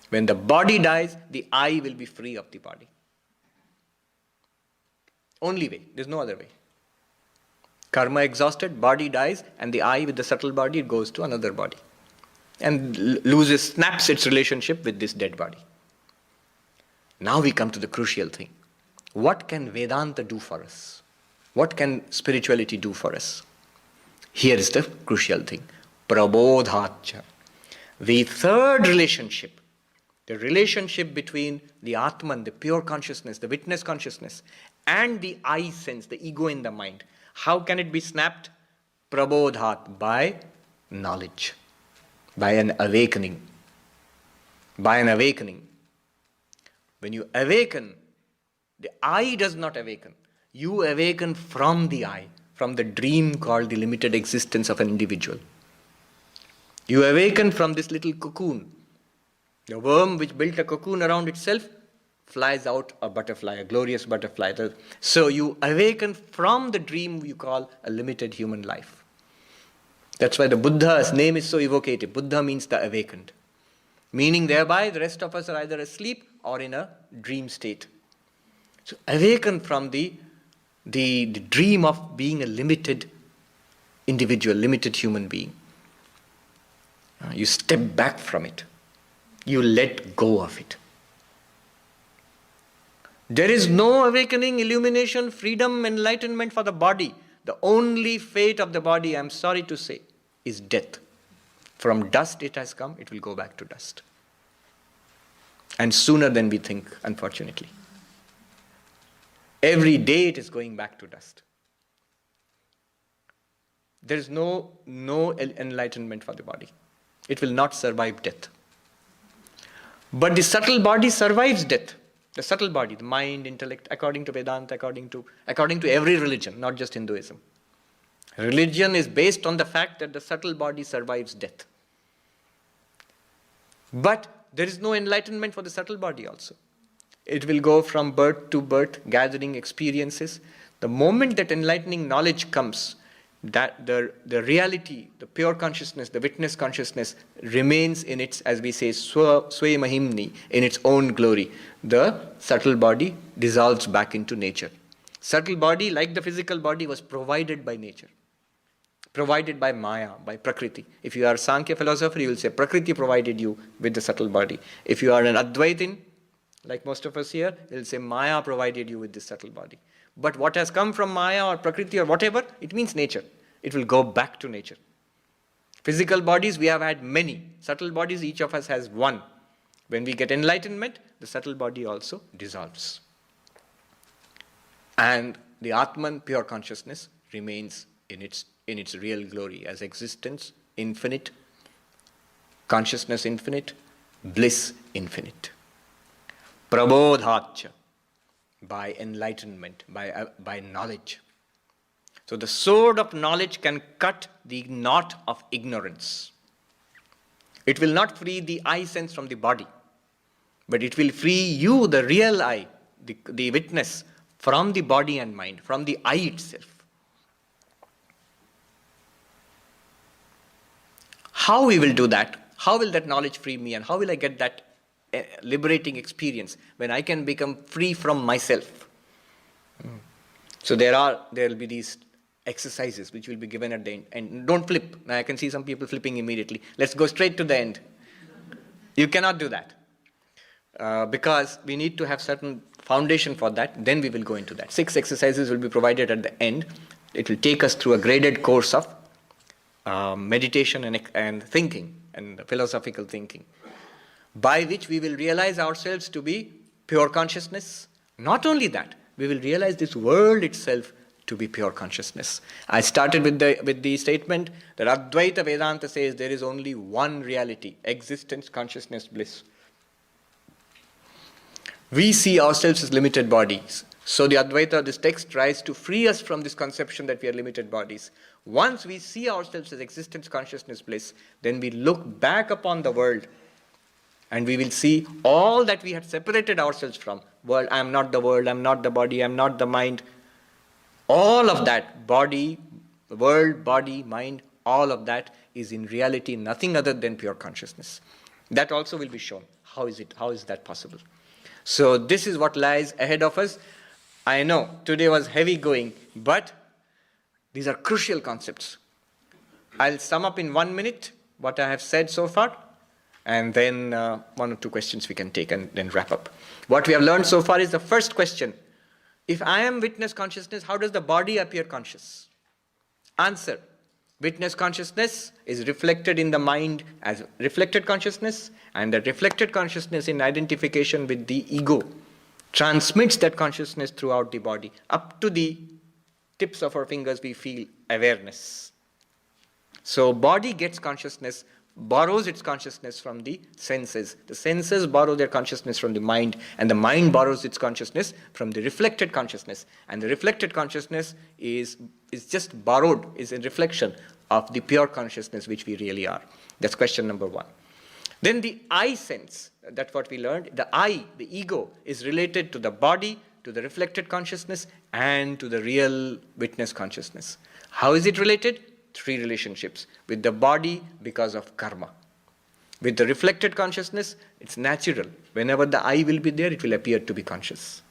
When the body dies, the I will be free of the body. Only way, there's no other way. Karma exhausted, body dies, and the I with the subtle body goes to another body and snaps its relationship with this dead body. Now we come to the crucial thing. What can Vedanta do for us? What can spirituality do for us? Here is the crucial thing. Prabodhacha. The third relationship, the relationship between the Atman, the pure consciousness, the witness consciousness, and the I sense, the ego in the mind. How can it be snapped? Prabodhat, by knowledge, by an awakening. By an awakening. When you awaken, the I does not awaken. You awaken from the I, from the dream called the limited existence of an individual. You awaken from this little cocoon. The worm which built a cocoon around itself flies out a butterfly, a glorious butterfly. So you awaken from the dream you call a limited human life. That's why the Buddha's name is so evocative. Buddha means the awakened. Meaning thereby the rest of us are either asleep or in a dream state. So awaken from the dream of being a limited individual, limited human being. You step back from it. You let go of it. There is no awakening, illumination, freedom, enlightenment for the body. The only fate of the body, I'm sorry to say, is death. From dust it has come, it will go back to dust. And sooner than we think, unfortunately. Every day it is going back to dust. There is no enlightenment for the body. It will not survive death. But the subtle body survives death. The subtle body, the mind, intellect, according to Vedanta, according to every religion, not just Hinduism. Religion is based on the fact that the subtle body survives death. But there is no enlightenment for the subtle body also. It will go from birth to birth, gathering experiences. The moment that enlightening knowledge comes, that the reality, the pure consciousness, the witness consciousness remains in its, as we say, sway mahimni, in its own glory. The subtle body dissolves back into nature. Subtle body, like the physical body, was provided by nature, provided by Maya, by Prakriti. If you are a Sankhya philosopher, you will say Prakriti provided you with the subtle body. If you are an Advaitin, like most of us here, they will say Maya provided you with this subtle body. But what has come from Maya or Prakriti or whatever, it means nature. It will go back to nature. Physical bodies, we have had many. Subtle bodies, each of us has one. When we get enlightenment, the subtle body also dissolves. And the Atman, pure consciousness, remains in its real glory as existence, infinite, consciousness infinite, bliss infinite. Prabodhacha, by enlightenment, by knowledge. So the sword of knowledge can cut the knot of ignorance. It will not free the eye sense from the body, but it will free you, the real eye, the witness, from the body and mind, from the eye itself. How we will do that? How will that knowledge free me, and how will I get that liberating experience when I can become free from myself? So there will be these exercises which will be given at the end. And don't flip. Now I can see some people flipping immediately. Let's go straight to the end. You cannot do that. Because we need to have certain foundation for that. Then we will go into that. 6 exercises will be provided at the end. It will take us through a graded course of meditation and thinking and philosophical thinking, by which we will realize ourselves to be pure consciousness. Not only that, we will realize this world itself to be pure consciousness. I started with the statement that Advaita Vedanta says there is only one reality, existence, consciousness, bliss. We see ourselves as limited bodies. So the Advaita, this text, tries to free us from this conception that we are limited bodies. Once we see ourselves as existence, consciousness, bliss, then we look back upon the world and we will see all that we had separated ourselves from. World, I am not the world, I am not the body, I am not the mind. All of that, body, world, body, mind, all of that is in reality nothing other than pure consciousness. That also will be shown. How is that possible? So this is what lies ahead of us. I know today was heavy going, but these are crucial concepts. I'll sum up in 1 minute what I have said so far, and then 1 or 2 questions we can take and then wrap up. What we have learned so far is the first question. If I am witness consciousness, how does the body appear conscious? Answer. Witness consciousness is reflected in the mind as reflected consciousness, and that reflected consciousness in identification with the ego transmits that consciousness throughout the body. Up to the tips of our fingers we feel awareness. So body gets consciousness, borrows its consciousness from the senses. The senses borrow their consciousness from the mind, and the mind borrows its consciousness from the reflected consciousness. And the reflected consciousness is just borrowed, is a reflection of the pure consciousness which we really are. That's question number 1. Then the I sense, that's what we learned. The I, the ego, is related to the body, to the reflected consciousness, and to the real witness consciousness. How is it related? 3 relationships. With the body, because of karma. With the reflected consciousness, it's natural. Whenever the I will be there, it will appear to be conscious.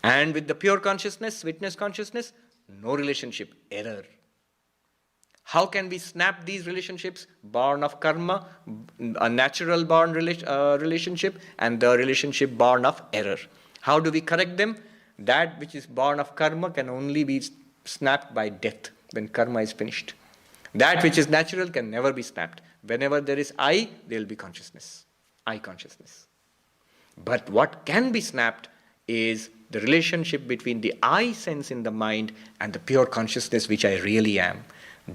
And with the pure consciousness, witness consciousness, no relationship, error. How can we snap these relationships? Born of karma, a natural born relationship, and the relationship born of error. How do we correct them? That which is born of karma can only be snapped by death, when karma is finished. That which is natural can never be snapped. Whenever there is I, there will be consciousness. I consciousness. But what can be snapped is the relationship between the I sense in the mind and the pure consciousness which I really am.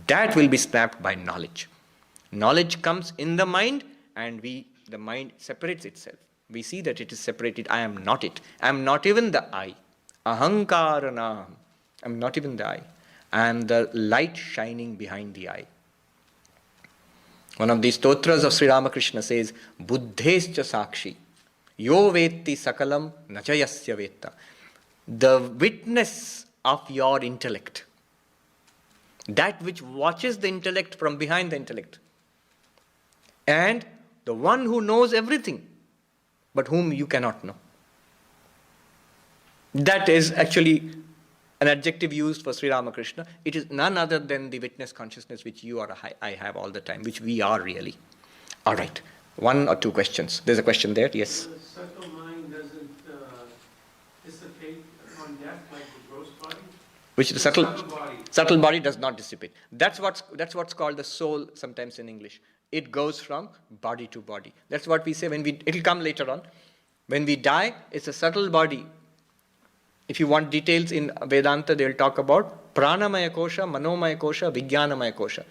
That will be snapped by knowledge. Knowledge comes in the mind, and the mind separates itself. We see that it is separated. I am not it. I am not even the I. Ahankaranam. I am not even the I. I am the light shining behind the eye. One of these stotras of Sri Ramakrishna says, Buddhescha sakshi, yo vetti sakalam nachayasya vetta. The witness of your intellect, that which watches the intellect from behind the intellect, and the one who knows everything, but whom you cannot know. That is actually an adjective used for Sri Ramakrishna. It is none other than the witness consciousness which you or I have all the time, which we are really. All right, one or two questions. There's a question there, yes? The subtle mind doesn't dissipate upon death like the gross body? Which the subtle body. Subtle body does not dissipate. That's what's called the soul sometimes in English. It goes from body to body. That's what we say it'll come later on. When we die, it's a subtle body. If you want details in Vedanta, they'll talk about Pranamaya Kosha, Manomaya Kosha, Vijnanamaya Kosha,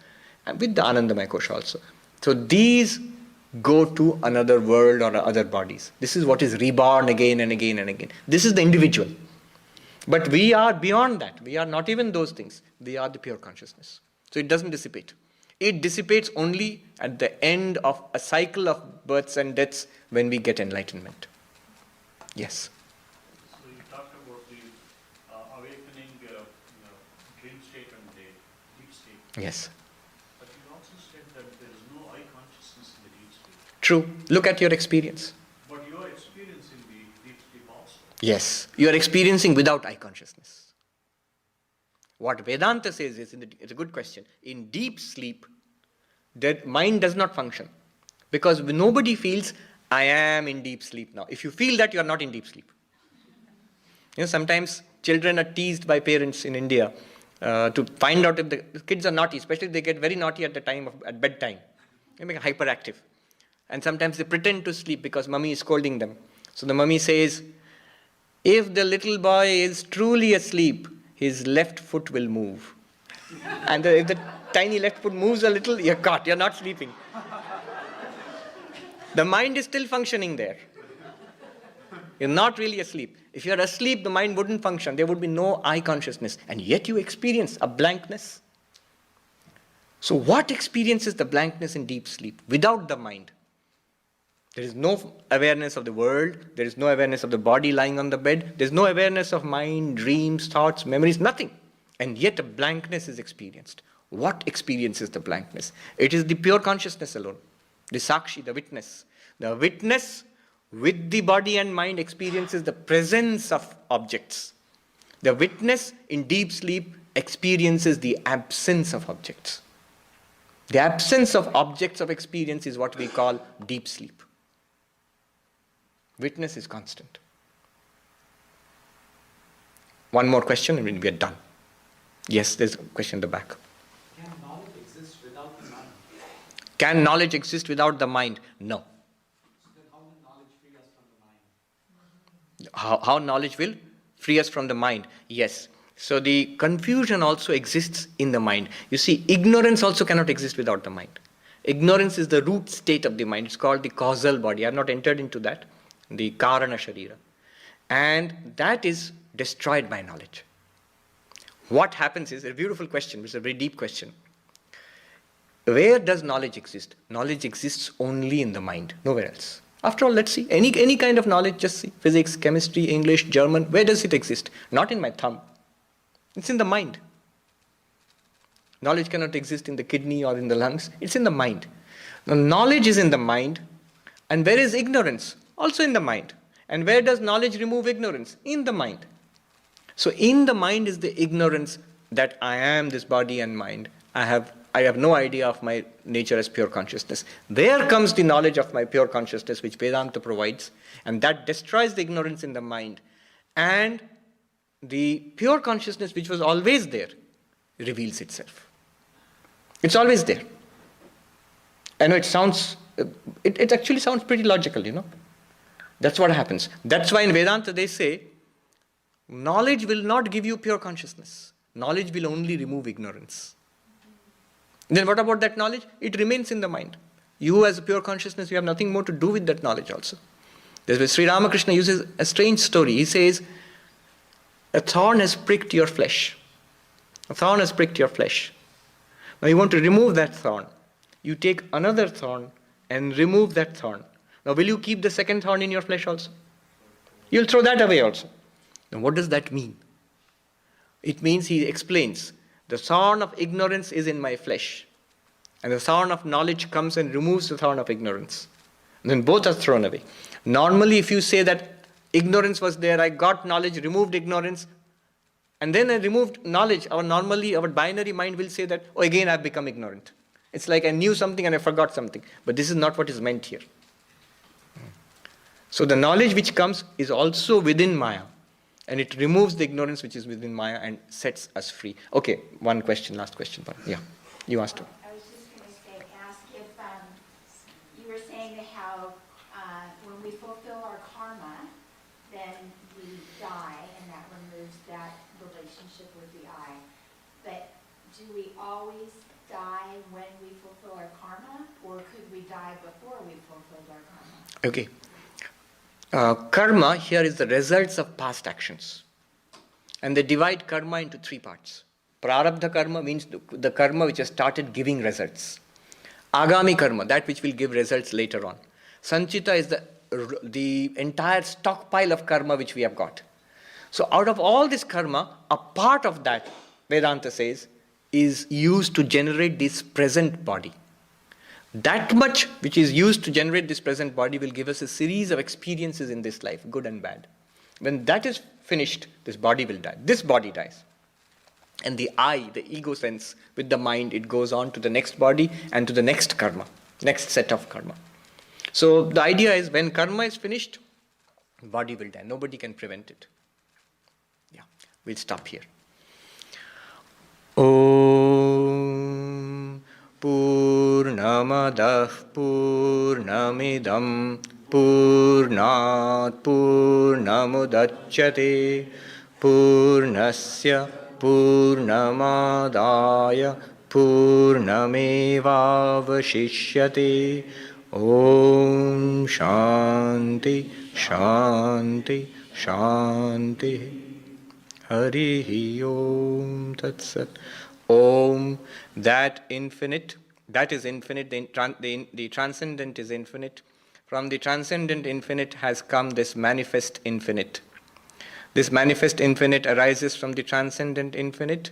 and with the Anandamaya Kosha also. So these go to another world or other bodies. This is what is reborn again and again and again. This is the individual. But we are beyond that. We are not even those things. We are the pure consciousness. So it doesn't dissipate. It dissipates only at the end of a cycle of births and deaths when we get enlightenment. Yes. So you talked about the awakening, dream state and the deep state. Yes. But you also said that there is no I consciousness in the deep state. True. Look at your experience. But you are experiencing the deep sleep also. Yes. You are experiencing without I consciousness. What Vedanta says is, it's a good question. In deep sleep, the mind does not function. Because nobody feels, I am in deep sleep now. If you feel that, you are not in deep sleep. Sometimes children are teased by parents in India to find out if the kids are naughty, especially if they get very naughty at bedtime. They become hyperactive. And sometimes they pretend to sleep because mummy is scolding them. So the mummy says, if the little boy is truly asleep, his left foot will move. And if the tiny left foot moves a little, you're caught, you're not sleeping. The mind is still functioning there. You're not really asleep. If you're asleep, the mind wouldn't function. There would be no I consciousness. And yet you experience a blankness. So what experiences the blankness in deep sleep without the mind? There is no awareness of the world. There is no awareness of the body lying on the bed. There's no awareness of mind, dreams, thoughts, memories, nothing. And yet a blankness is experienced. What experiences the blankness? It is the pure consciousness alone. The sakshi, the witness. The witness with the body and mind experiences the presence of objects. The witness in deep sleep experiences the absence of objects. The absence of objects of experience is what we call deep sleep. Witness is constant. One more question and we are done. Yes, there's a question in the back. Can knowledge exist without the mind? Can knowledge exist without the mind? No. So then how will knowledge free us from the mind? How knowledge will free us from the mind? Yes. So the confusion also exists in the mind. You see, ignorance also cannot exist without the mind. Ignorance is the root state of the mind. It's called the causal body. I have not entered into that. The Karana Sharira. And that is destroyed by knowledge. What happens is a beautiful question, it's a very deep question. Where does knowledge exist? Knowledge exists only in the mind, nowhere else. After all, let's see, any kind of knowledge, just see, physics, chemistry, English, German, where does it exist? Not in my thumb. It's in the mind. Knowledge cannot exist in the kidney or in the lungs, it's in the mind. Now, knowledge is in the mind, and where is ignorance? Also in the mind. And where does knowledge remove ignorance? In the mind. So in the mind is the ignorance that I am this body and mind. I have no idea of my nature as pure consciousness. There comes the knowledge of my pure consciousness which Vedanta provides, and that destroys the ignorance in the mind. And the pure consciousness which was always there reveals itself. It's always there. I know it actually sounds pretty logical, That's what happens. That's why in Vedanta they say, knowledge will not give you pure consciousness. Knowledge will only remove ignorance. Then what about that knowledge? It remains in the mind. You as a pure consciousness, you have nothing more to do with that knowledge also. That's why Sri Ramakrishna uses a strange story. He says, a thorn has pricked your flesh. A thorn has pricked your flesh. Now you want to remove that thorn. You take another thorn and remove that thorn. Now will you keep the second thorn in your flesh also? You'll throw that away also. Now what does that mean? It means, he explains, the thorn of ignorance is in my flesh. And the thorn of knowledge comes and removes the thorn of ignorance. And then both are thrown away. Normally if you say that ignorance was there, I got knowledge, removed ignorance, and then I removed knowledge, our binary mind will say that, oh, again I've become ignorant. It's like I knew something and I forgot something. But this is not what is meant here. So the knowledge which comes is also within Maya. And it removes the ignorance which is within Maya and sets us free. Okay, one question, last question. Yeah, you asked her. I was just going to ask if you were saying how when we fulfill our karma, then we die, and that removes that relationship with the I. But do we always die when we fulfill our karma, or could we die before we fulfilled our karma? Okay. Karma here is the results of past actions. And they divide karma into three parts. Prarabdha karma means the karma which has started giving results. Agami karma, that which will give results later on. Sanchita is the entire stockpile of karma which we have got. So out of all this karma, a part of that, Vedanta says, is used to generate this present body. That much which is used to generate this present body will give us a series of experiences in this life, good and bad. When that is finished, this body will die. This body dies. And the I, the ego sense, with the mind, it goes on to the next body and to the next karma, next set of karma. So the idea is when karma is finished, body will die. Nobody can prevent it. Yeah, we'll stop here. Om Purnamadah Purnamidam Purnat Purnamudachyate Purnasya Purnamadaya Purnamevavashishyate. Om Shanti Shanti Shanti. Harihi Om Tat Sat. Om, that infinite, that is infinite, the transcendent is infinite. From the transcendent infinite has come this manifest infinite. This manifest infinite arises from the transcendent infinite.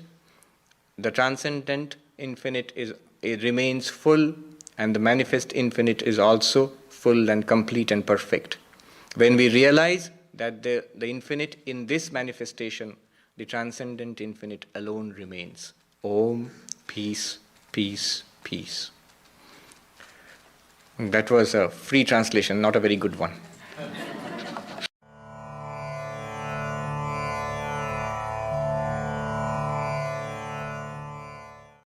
The transcendent infinite it remains full, and the manifest infinite is also full and complete and perfect. When we realize that the infinite in this manifestation, the transcendent infinite alone remains. Om, peace, peace, peace. That was a free translation, not a very good one.